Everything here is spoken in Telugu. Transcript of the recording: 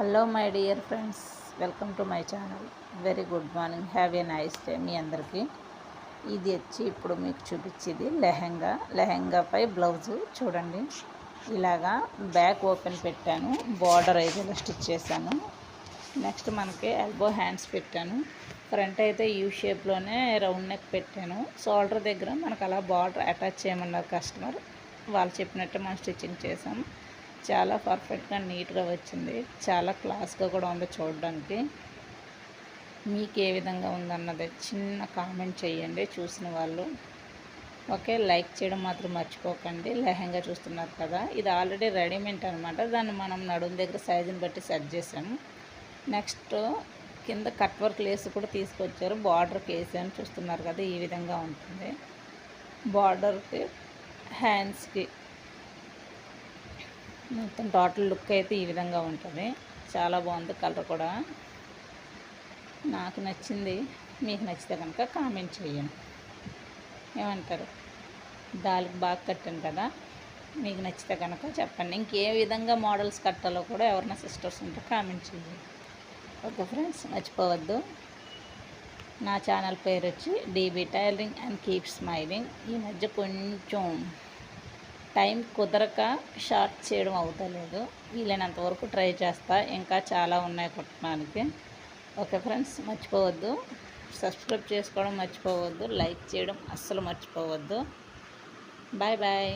Hello my dear friends, welcome to my channel. Very good morning, have a nice day మీ అందరికీ. ఇది వచ్చి ఇప్పుడు మీకు చూపించేది లెహెంగాపై బ్లౌజు చూడండి. ఇలాగా బ్యాక్ ఓపెన్ పెట్టాను, బార్డర్ అయితే ఇలా స్టిచ్ చేశాను. నెక్స్ట్ మనకి ఎల్బో హ్యాండ్స్ పెట్టాను. ఫ్రంట్ అయితే యూ షేప్లోనే రౌండ్ నెక్ పెట్టాను. షోల్డర్ దగ్గర మనకు అలా బార్డర్ అటాచ్ చేయమన్నారు కస్టమర్. వాళ్ళు చెప్పినట్టు మనం స్టిచ్చింగ్ చేసాము. చాలా పర్ఫెక్ట్గా నీట్గా వచ్చింది. చాలా క్లాస్గా కూడా ఉంది చూడడానికి. మీకు ఏ విధంగా ఉందన్నది చిన్న కామెంట్ చేయండి చూసిన వాళ్ళు. ఓకే, లైక్ చేయడం మాత్రం మర్చిపోకండి. లెహంగా చూస్తున్నారు కదా, ఇది ఆల్రెడీ రెడీమేడ్ అనమాట. దాన్ని మనం నడుము దగ్గర సైజుని బట్టి సెట్ చేసాము. నెక్స్ట్ కింద కట్ వర్క్ లేస్ కూడా తీసుకొచ్చారు. బార్డర్కి వేసాను చూస్తున్నారు కదా, ఈ విధంగా ఉంటుంది. బార్డర్కి హ్యాండ్స్కి మొత్తం టోటల్ లుక్ అయితే ఈ విధంగా ఉంటుంది. చాలా బాగుంది. కలర్ కూడా నాకు నచ్చింది. మీకు నచ్చితే కనుక కామెంట్ చేయండి. ఏమంటారు? దానికి బాగా కట్టాను కదా, మీకు నచ్చితే కనుక చెప్పండి. ఇంకే విధంగా మోడల్స్ కట్టాలో కూడా ఎవరైనా సిస్టర్స్ ఉంటే కామెంట్ చేయండి. ఓకే ఫ్రెండ్స్, మర్చిపోవద్దు. నా ఛానల్ పేరు వచ్చి DB tailoring and keep smiling. ఈ మధ్య కొంచెం టైం కుదరక షార్ట్ చేయడం అవుతలేదు. వీలైనంత వరకు ట్రై చేస్తా. ఇంకా చాలా ఉన్నాయి కుట్టడానికి. ఓకే ఫ్రెండ్స్, మర్చిపోవద్దు. సబ్స్క్రైబ్ చేసుకోవడం మర్చిపోవద్దు. లైక్ చేయడం అస్సలు మర్చిపోవద్దు. Bye bye.